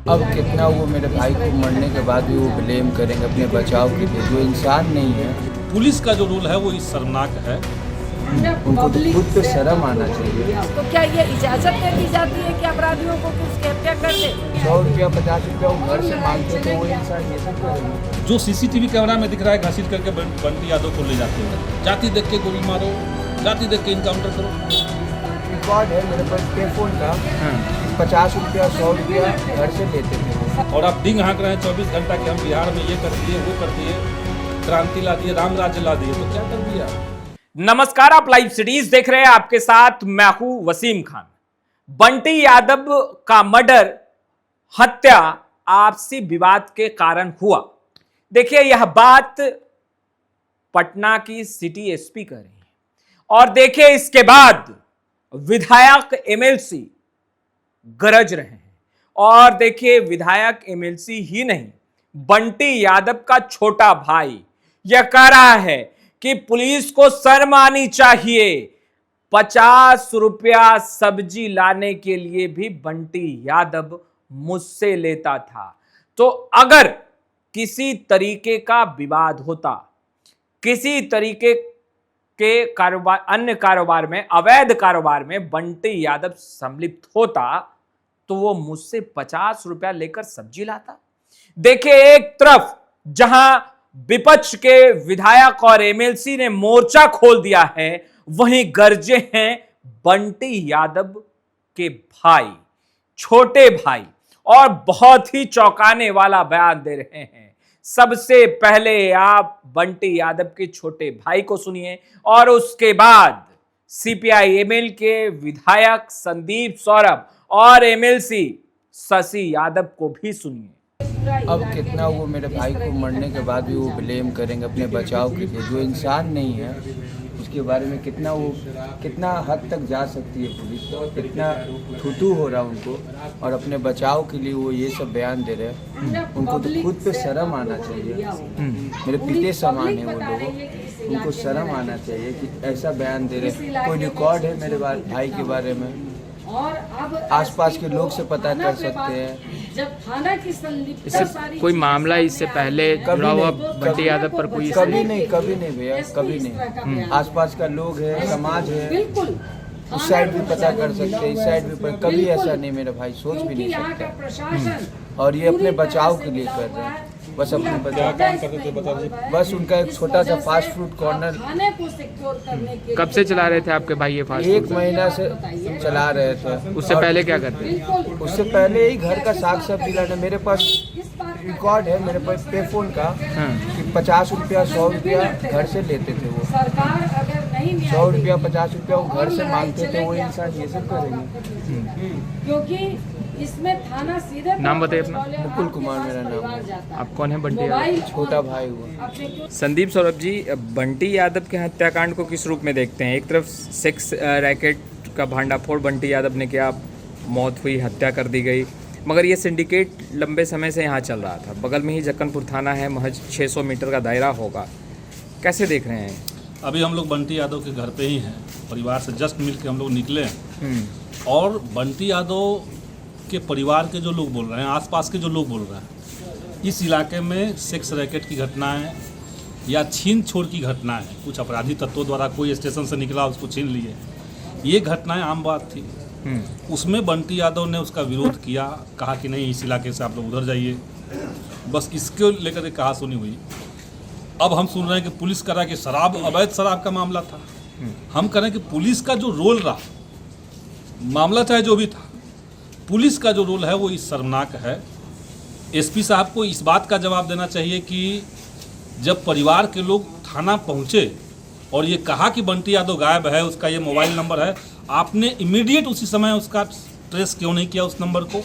अब कितना वो मेरे भाई को मरने के बाद भी वो ब्लेम करेंगे अपने बचाव के लिए, जो इंसान नहीं है। पुलिस का जो रोल है वो इस शर्मनाक है। उनको तो खुद पे शर्म आना चाहिए। तो क्या ये इजाजत दे दी जाती है कि अपराधियों को कि उसकी हत्या कर दे? 100 रुपया 50 रुपया वो घर से मांगते थे, वो इंसान ये सब करेंगे। जो सीसीटीवी कैमरा में दिख रहा है घसीट करके बंटी यादव को ले जाते हैं, जाति देख के गोली मारो, जाति देख के इनकाउंटर करो। रिकॉर्ड है मेरे पास पे फोन का, 50 रुपया 100 रुपया घर से लेते थे। और आप डिंग हाँक रहे हैं 24 घंटा कि हम बिहार में ये कर दिए, वो कर दिए, क्रांति ला दिए, राम राज्य ला दिए, तो क्या कर दिया? नमस्कार, आप लाइव सीरीज देख रहे हैं। आपके साथ मैं हूं वसीम खान। बंटी यादव का मर्डर, हत्या आपसी विवाद के कारण हुआ। देखिए, यह बात पटना की सिटी एसपी कह रही है और देखिए इसके बाद विधायक एमएलसी गरज रहे हैं। और देखिए, विधायक एमएलसी ही नहीं, बंटी यादव का छोटा भाई यह कह रहा है कि पुलिस को शर्म आनी चाहिए। 50 रुपया सब्जी लाने के लिए भी बंटी यादव मुझसे लेता था। तो अगर किसी तरीके का विवाद होता, किसी तरीके के कारोबार, अन्य कारोबार में, अवैध कारोबार में बंटी यादव सम्मिलित होता तो वो मुझसे 50 रुपया लेकर सब्जी लाता। देखिए, एक तरफ जहां विपक्ष के विधायक और एमएलसी ने मोर्चा खोल दिया है, वहीं गरजे हैं बंटी यादव के भाई, छोटे भाई, और बहुत ही चौंकाने वाला बयान दे रहे हैं। सबसे पहले आप बंटी यादव के छोटे भाई को सुनिए और उसके बाद सीपीआई-एमएल के विधायक संदीप सौरभ और एमएलसी शशि यादव को भी सुनिए। अब कितना वो मेरे भाई को मरने के बाद भी वो ब्लेम करेंगे अपने बचाव के लिए, जो इंसान नहीं है उसके बारे में कितना हद तक जा सकती है पुलिस, कितना थूथू हो रहा उनको, और अपने बचाव के लिए वो ये सब बयान दे रहे हैं। उनको तो खुद पे शर्म आना चाहिए। मेरे पिते समान है वो लोग, उनको शर्म आना चाहिए कि ऐसा बयान दे रहे हैं। कोई रिकॉर्ड है मेरे भाई के बारे में, और अब आसपास के लोग से पता कर सकते हैं। जब थाना की संलिप्तता इससे कोई मामला इससे पहले जुड़ा हुआ बंटी यादव पर कोई कभी नहीं भैया, कभी नहीं। आसपास का लोग है, समाज है, बिल्कुल उस साइड भी पता कर सकते हैं, इस साइड भी पर कभी ऐसा नहीं मेरा भाई सोच भी नहीं यहाँ का सकता। प्रशासन और ये अपने बचाव के लिए कर रहे हैं, बस अपने बचाव। बस उनका एक छोटा सा फास्ट फूड कॉर्नर थाने को सिक्योर करने के कब से चला रहे थे आपके भाई ये फास्ट 1 फूड? महीना से चला रहे थे। उससे पहले क्या करते थे? उससे पहले ही घर का साग सब्जी लाना। मेरे पास रिकॉर्ड है मेरे पास पे फोन का, कि 50 रुपया 100 रुपया घर से लेते थे वो। सरकार अगर नहीं 100 रुपया 50 रुपया वो घर से मांगते थे, वो इंसान ये सब करेंगे। क्योंकि इसमें थाना सीधे नाम बताइए अपना। मुकुल कुमार मेरा नाम है। आप कौन है बंटी यादव? छोटा भाई हुआ। संदीप सौरभ जी, बंटी यादव के हत्याकांड को किस रूप में देखते हैं? एक तरफ सेक्स रैकेट का भांडाफोड़ बंटी यादव ने किया, मौत हुई, हत्या कर दी गई, मगर ये सिंडिकेट लंबे समय से यहाँ चल रहा था। बगल में ही जक्कनपुर थाना है, महज 600 मीटर का दायरा होगा। कैसे देख रहे हैं? अभी हम लोग बंटी यादव के घर पे ही हैं, परिवार से जस्ट मिल के हम लोग निकले हैं। और बंटी यादव के परिवार के जो लोग बोल रहे हैं, आसपास के जो लोग बोल रहे हैं, इस इलाके में सेक्स रैकेट की घटनाएं या छीन छोड़ की घटनाएं, कुछ अपराधी तत्वों द्वारा कोई स्टेशन से निकला उसको छीन लिए, ये घटनाएं आम बात थी। उसमें बंटी यादव ने उसका विरोध किया, कहा कि नहीं इस इलाके से आप लोग उधर जाइए, बस इसको लेकर के कहा सुनी हुई। अब हम सुन रहे हैं कि पुलिस कह रहा है कि शराब, अवैध शराब का मामला था। हम कह रहे हैं कि पुलिस का जो रोल रहा, मामला चाहे जो भी था, पुलिस का जो रोल है वो इस शर्मनाक है। एसपी साहब को इस बात का जवाब देना चाहिए कि जब परिवार के लोग थाना पहुंचे और ये कहा कि बंटी यादव गायब है, उसका ये मोबाइल नंबर है, आपने इमीडिएट उसी समय उसका ट्रेस क्यों नहीं किया? उस नंबर को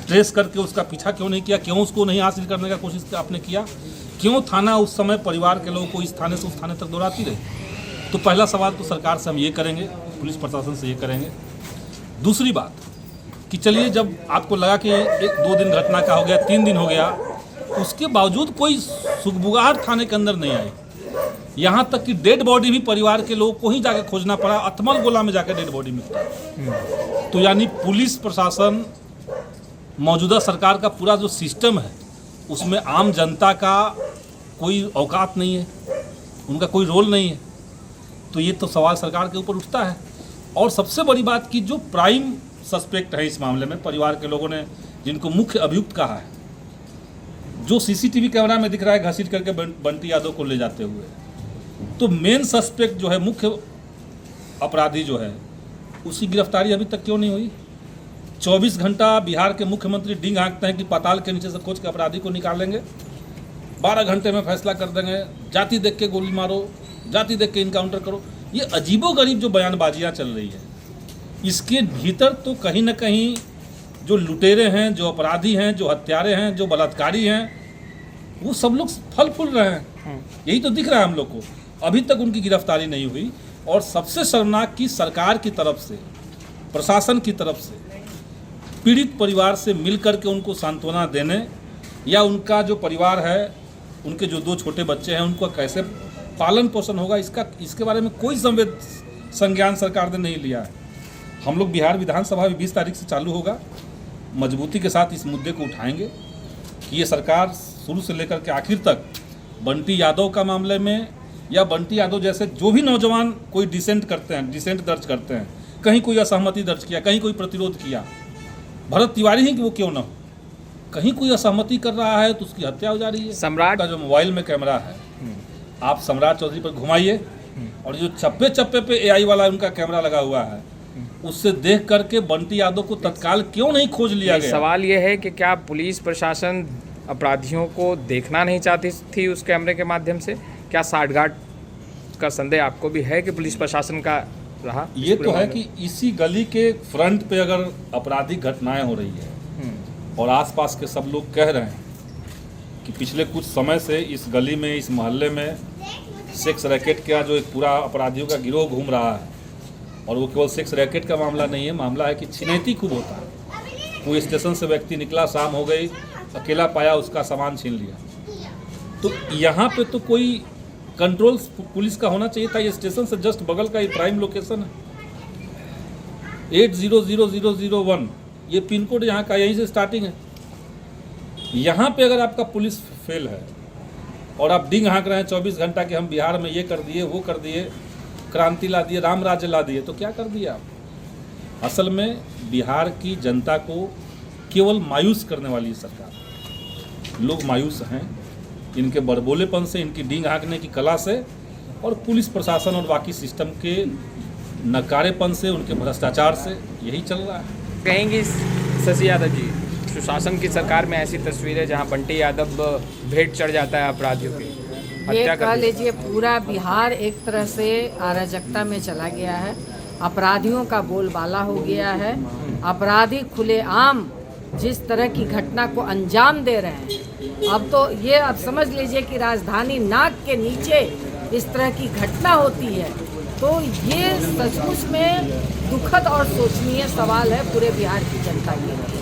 ट्रेस करके उसका पीछा क्यों नहीं किया? क्यों उसको नहीं हासिल करने का कोशिश आपने किया? क्यों थाना उस समय परिवार के लोगों को इस थाने से उस थाने तक दौड़ाती रही? तो पहला सवाल तो सरकार से हम ये करेंगे, पुलिस प्रशासन से ये करेंगे। दूसरी बात कि चलिए, जब आपको लगा कि 1-2 दिन घटना का हो गया, 3 दिन हो गया, उसके बावजूद कोई सुखबुगार थाने के अंदर नहीं आई। यहाँ तक कि डेड बॉडी भी परिवार के लोगों को ही जाकर खोजना पड़ा, अथमल गोला में जाकर डेड बॉडी मिलता। तो यानी पुलिस प्रशासन मौजूदा सरकार का पूरा जो सिस्टम है उसमें आम जनता का कोई औकात नहीं है, उनका कोई रोल नहीं है। तो ये तो सवाल सरकार के ऊपर उठता है। और सबसे बड़ी बात कि जो प्राइम सस्पेक्ट है इस मामले में, परिवार के लोगों ने जिनको मुख्य अभियुक्त कहा है, जो सीसीटीवी कैमरा में दिख रहा है घसीट करके बंटी यादव को ले जाते हुए, तो मेन सस्पेक्ट जो है, मुख्य अपराधी जो है, उसकी गिरफ्तारी अभी तक क्यों नहीं हुई? 24 घंटा बिहार के मुख्यमंत्री डींग हाँकते हैं कि पाताल के नीचे से खोज के अपराधी को निकालेंगे, 12 घंटे में फैसला कर देंगे, जाति देख के गोली मारो, जाति देख के इनकाउंटर करो। ये अजीबोगरीब जो बयानबाजियाँ चल रही है, इसके भीतर तो कहीं ना कहीं जो लुटेरे हैं, जो अपराधी हैं, जो हत्यारे हैं, जो बलात्कारी हैं, वो सब लोग फल फूल रहे हैं। यही तो दिख रहा है हम लोग को। अभी तक उनकी गिरफ्तारी नहीं हुई। और सबसे शर्मनाक कि सरकार की तरफ से, प्रशासन की तरफ से पीड़ित परिवार से मिल करके उनको सांत्वना देने या उनका जो परिवार है, उनके जो 2 छोटे बच्चे हैं, उनको कैसे पालन पोषण होगा, इसके बारे में कोई संज्ञान सरकार ने नहीं लिया है। हम लोग बिहार विधानसभा भी 20 तारीख से चालू होगा, मजबूती के साथ इस मुद्दे को उठाएंगे कि ये सरकार शुरू से लेकर के आखिर तक बंटी यादव का मामले में या बंटी यादव जैसे जो भी नौजवान कोई डिसेंट दर्ज करते हैं, कहीं कोई असहमति दर्ज किया, कहीं कोई प्रतिरोध किया, भरत तिवारी ही कि वो क्यों ना हो, कहीं कोई असहमति कर रहा है तो उसकी हत्या हो जा रही है। सम्राट का जो मोबाइल में कैमरा है, आप सम्राट चौधरी पर घुमाइए, और जो चप्पे चप्पे पे AI वाला उनका कैमरा लगा हुआ है, उससे देख करके बंटी यादव को तत्काल क्यों नहीं खोज लिया गया? सवाल ये है कि क्या पुलिस प्रशासन अपराधियों को देखना नहीं चाहती थी उस कैमरे के माध्यम से? क्या साठगांठ का संदेह आपको भी है कि पुलिस प्रशासन का रहा? ये तो है कि इसी गली के फ्रंट पे अगर आपराधिक घटनाएं हो रही है और आसपास के सब लोग कह रहे हैं कि पिछले कुछ समय से इस गली में, इस मोहल्ले में सेक्स रैकेट का जो एक पूरा अपराधियों का गिरोह घूम रहा है, और वो केवल सेक्स रैकेट का मामला नहीं है, मामला है कि छिनैती खूब होता है। कोई स्टेशन से व्यक्ति निकला, शाम हो गई, अकेला पाया, उसका सामान छीन लिया। तो यहाँ पे तो कोई कंट्रोल पुलिस का होना चाहिए था। ये स्टेशन से जस्ट बगल का ये प्राइम लोकेशन है, 800001, ये पिन कोड यहाँ का, यहीं से स्टार्टिंग है। यहाँ पे अगर आपका पुलिस फेल है और आप डिंग हाँक रहे हैं 24 घंटा कि हम बिहार में ये कर दिए, वो कर दिए, क्रांति ला दिए, राम राज्य ला दिए, तो क्या कर दिया आप? असल में बिहार की जनता को केवल मायूस करने वाली सरकार। लोग मायूस हैं इनके बड़बोलेपन से, इनकी डींग हाँकने की कला से, और पुलिस प्रशासन और बाकी सिस्टम के नकारेपन से, उनके भ्रष्टाचार से। यही चल रहा है। कहेंगे शशि यादव जी, सुशासन की सरकार में ऐसी तस्वीरें जहां बंटी यादव भेंट चढ़ जाता है अपराधियों की, ये हत्या कह कर लीजिए पूरा बिहार एक तरह से अराजकता में चला गया है। अपराधियों का बोलबाला हो गया है। अपराधी खुलेआम जिस तरह की घटना को अंजाम दे रहे हैं, अब तो ये आप समझ लीजिए कि राजधानी नाक के नीचे इस तरह की घटना होती है, तो ये सचमुच में दुखद और सोचनीय सवाल है पूरे बिहार की जनता के लिए।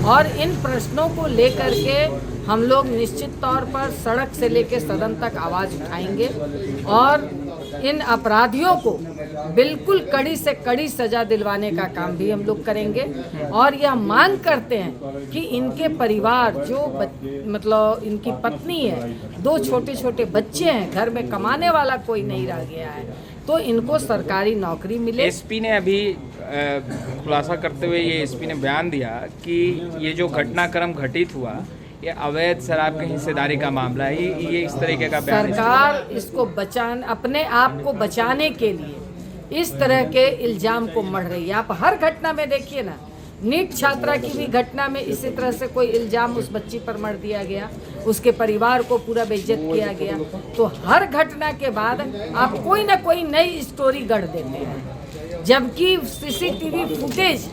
और इन प्रश्नों को लेकर के हम लोग निश्चित तौर पर सड़क से लेकर सदन तक आवाज़ उठाएंगे और इन अपराधियों को बिल्कुल कड़ी से कड़ी सजा दिलवाने का काम भी हम लोग करेंगे। और यह मांग करते हैं कि इनके परिवार जो मतलब इनकी पत्नी है, 2 छोटे छोटे बच्चे हैं, घर में कमाने वाला कोई नहीं रह गया है, तो इनको सरकारी नौकरी मिले। एसपी ने अभी खुलासा करते हुए ये एसपी ने बयान दिया कि ये जो घटनाक्रम घटित हुआ ये अवैध शराब की हिस्सेदारी का मामला है। ये इस तरीके का बयान सरकार इसको अपने आप को बचाने के लिए इस तरह के इल्जाम को मढ़ रही है। आप हर घटना में देखिए ना, नीट छात्रा की भी घटना में इसी तरह से कोई इल्जाम उस बच्ची पर मढ़ दिया गया, उसके परिवार को पूरा बेइज्जत किया गया। तो हर घटना के बाद आप कोई ना कोई नई स्टोरी गढ़ देते हैं, जबकि सीसीटीवी फुटेज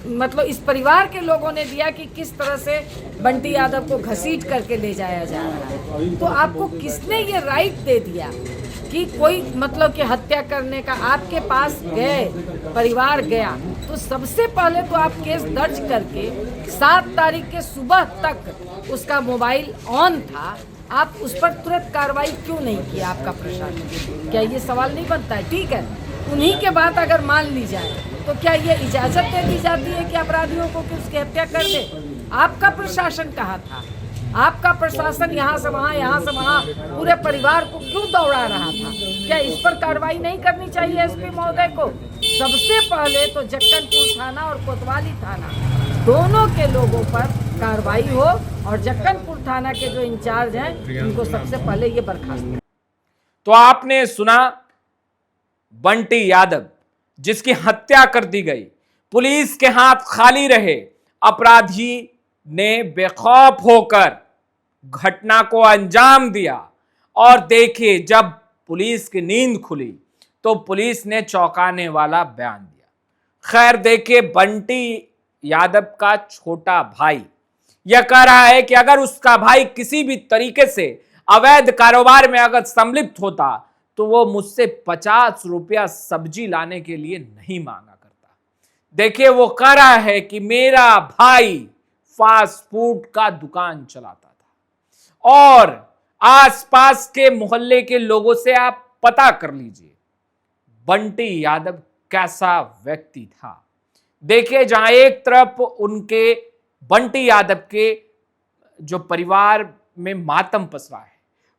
मतलब इस परिवार के लोगों ने दिया कि किस तरह से बंटी यादव को घसीट करके ले जाया जा रहा है। तो आपको किसने ये राइट दे दिया कि कोई मतलब कि हत्या करने का? आपके पास गए, परिवार गया, तो सबसे पहले तो आप केस दर्ज करके 7 तारीख के सुबह तक उसका मोबाइल ऑन था, आप उस पर तुरंत कार्रवाई क्यों नहीं किया आपका प्रशासन? क्या ये सवाल नहीं बनता है? ठीक है, उन्हीं के बात अगर मान ली जाए तो क्या ये इजाजत दे दी जाती है कि अपराधियों को कि उसकी हत्या कर दे? आपका प्रशासन कहाँ था? आपका प्रशासन यहाँ से वहाँ पूरे परिवार को क्यों दौड़ा रहा था? क्या इस पर कार्रवाई नहीं करनी चाहिए एसपी महोदय को? सबसे पहले तो जक्कनपुर थाना और कोतवाली थाना दोनों के लोगों पर कार्रवाई हो और जक्कनपुर थाना के जो इंचार्ज हैं उनको सबसे पहले ये बर्खास्त। तो आपने सुना बंटी यादव जिसकी हत्या कर दी गई, पुलिस के हाथ खाली रहे, अपराधी ने बेखौफ होकर घटना को अंजाम दिया और देखिए जब पुलिस की नींद खुली तो पुलिस ने चौंकाने वाला बयान दिया। खैर देखिए, बंटी यादव का छोटा भाई यह कह रहा है कि अगर उसका भाई किसी भी तरीके से अवैध कारोबार में अगर सम्मिलित होता तो वो मुझसे 50 रुपया सब्जी लाने के लिए नहीं मांगा करता। देखिए, वो कह रहा है कि मेरा भाई फास्ट फूड का दुकान चलाता था और आसपास के मोहल्ले के लोगों से आप पता कर लीजिए बंटी यादव कैसा व्यक्ति था। देखिए, जहां एक तरफ उनके बंटी यादव के जो परिवार में मातम पसरा है,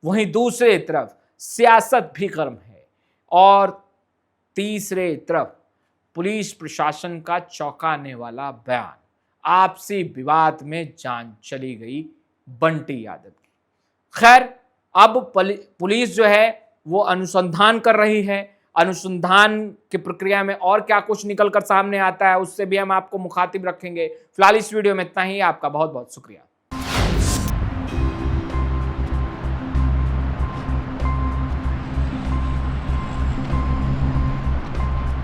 वहीं दूसरे तरफ सियासत भी गर्म है और तीसरे तरफ पुलिस प्रशासन का चौंकाने वाला बयान। आपसी विवाद में जान चली गई बंटी यादव की। खैर, अब पुलिस जो है वो अनुसंधान कर रही है। अनुसंधान की प्रक्रिया में और क्या कुछ निकल कर सामने आता है उससे भी हम आपको मुखातिब रखेंगे। फिलहाल इस वीडियो में इतना ही। आपका बहुत बहुत शुक्रिया।